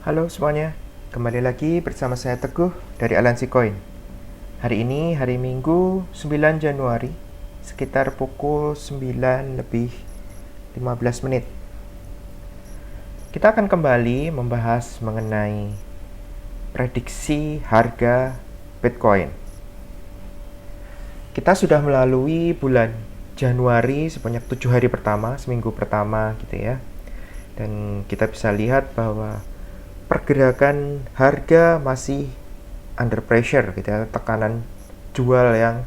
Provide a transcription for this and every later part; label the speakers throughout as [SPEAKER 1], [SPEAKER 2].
[SPEAKER 1] Halo semuanya, kembali lagi bersama saya Teguh dari Alansi Coin. Hari ini hari Minggu 9 Januari, sekitar pukul 9 lebih 15 menit. Kita akan kembali membahas mengenai prediksi harga Bitcoin. Kita sudah melalui bulan Januari sebanyak 7 hari pertama, seminggu pertama gitu ya. Dan kita bisa lihat bahwa pergerakan harga masih under pressure gitu ya, tekanan jual yang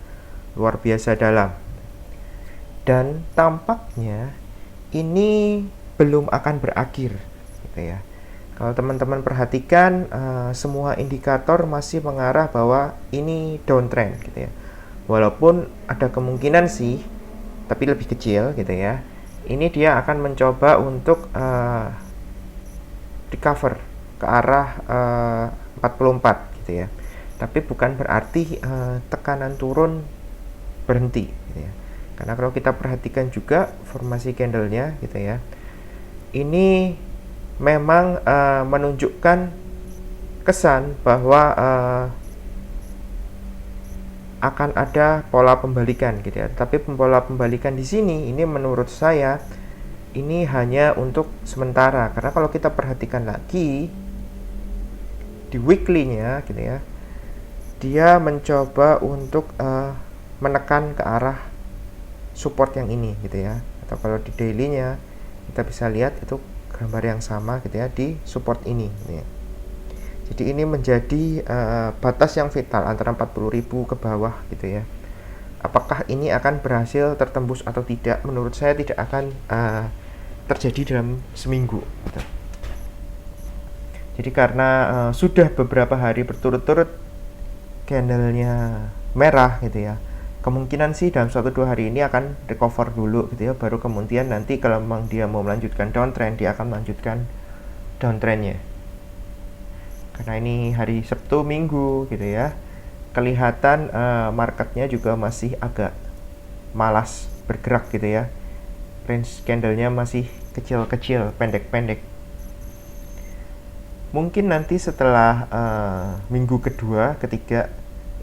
[SPEAKER 1] luar biasa dalam. Dan tampaknya ini belum akan berakhir gitu ya. Kalau teman-teman perhatikan semua indikator masih mengarah bahwa ini downtrend gitu ya. Walaupun ada kemungkinan sih, tapi lebih kecil gitu ya. Ini dia akan mencoba untuk recover ke arah 44 gitu ya. Tapi bukan berarti tekanan turun berhenti gitu ya. Karena kalau kita perhatikan juga formasi candlenya gitu ya. Ini memang menunjukkan kesan bahwa akan ada pola pembalikan gitu ya. Tapi pola pembalikan di sini ini menurut saya ini hanya untuk sementara, karena kalau kita perhatikan lagi di weekly-nya gitu ya, dia mencoba untuk menekan ke arah support yang ini gitu ya. Atau kalau di daily-nya kita bisa lihat itu gambar yang sama gitu ya, di support ini gitu ya. Jadi ini menjadi batas yang vital antara 40.000 ke bawah gitu ya. Apakah ini akan berhasil tertembus atau tidak? Menurut saya tidak akan terjadi dalam seminggu gitu. Jadi karena sudah beberapa hari berturut-turut candlenya merah gitu ya, kemungkinan sih dalam 1-2 hari ini akan recover dulu gitu ya, baru kemudian nanti kalau memang dia mau melanjutkan downtrend, dia akan melanjutkan downtrendnya. Karena ini hari Sabtu Minggu gitu ya, kelihatan marketnya juga masih agak malas bergerak gitu ya. Range candlenya masih kecil-kecil, pendek-pendek. Mungkin nanti setelah minggu kedua, ketiga,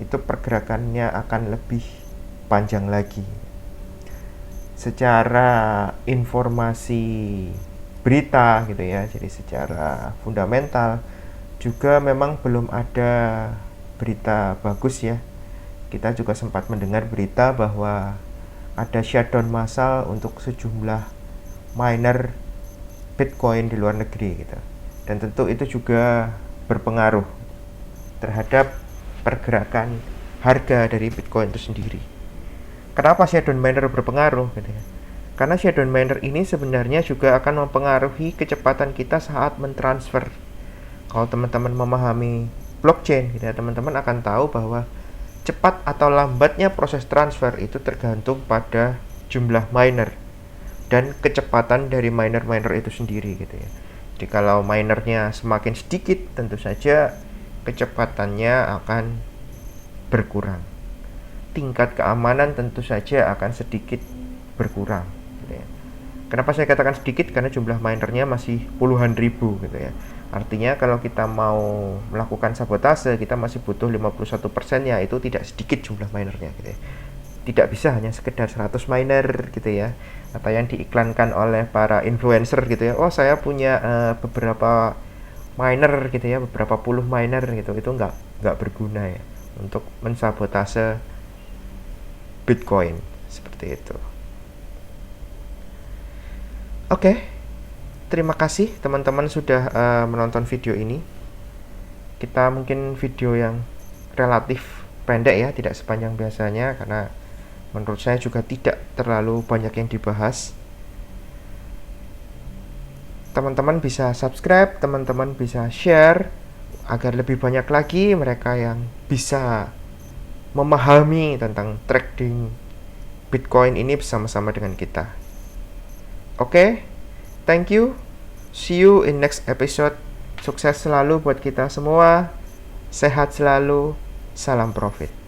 [SPEAKER 1] itu pergerakannya akan lebih panjang lagi. Secara informasi berita gitu ya, jadi secara fundamental juga memang belum ada berita bagus ya. Kita juga sempat mendengar berita bahwa ada shutdown massal untuk sejumlah miner Bitcoin di luar negeri gitu. Dan tentu itu juga berpengaruh terhadap pergerakan harga dari Bitcoin itu sendiri. Kenapa shutdown miner berpengaruh gitu ya? Karena shutdown miner ini sebenarnya juga akan mempengaruhi kecepatan kita saat mentransfer. Kalau teman-teman memahami blockchain gitu ya, teman-teman akan tahu bahwa cepat atau lambatnya proses transfer itu tergantung pada jumlah miner dan kecepatan dari miner-miner itu sendiri gitu ya. Jadi kalau minernya semakin sedikit, tentu saja kecepatannya akan berkurang. Tingkat keamanan tentu saja akan sedikit berkurang gitu ya. Kenapa saya katakan sedikit? Karena jumlah minernya masih puluhan ribu gitu ya. Artinya kalau kita mau melakukan sabotase, kita masih butuh 51%, ya itu tidak sedikit jumlah minernya gitu ya. Tidak bisa hanya sekedar 100 miner gitu ya, atau yang diiklankan oleh para influencer gitu ya. Oh, saya punya beberapa miner gitu ya, beberapa puluh miner gitu. Itu nggak berguna ya untuk mensabotase Bitcoin seperti itu. Oke, terima kasih teman-teman sudah menonton video ini. Kita mungkin video yang relatif pendek ya, tidak sepanjang biasanya, karena menurut saya juga tidak terlalu banyak yang dibahas. Teman-teman bisa subscribe, teman-teman bisa share, agar lebih banyak lagi mereka yang bisa memahami tentang trading Bitcoin ini bersama-sama dengan kita. Oke, thank you. See you in next episode. Sukses selalu buat kita semua. Sehat selalu. Salam profit.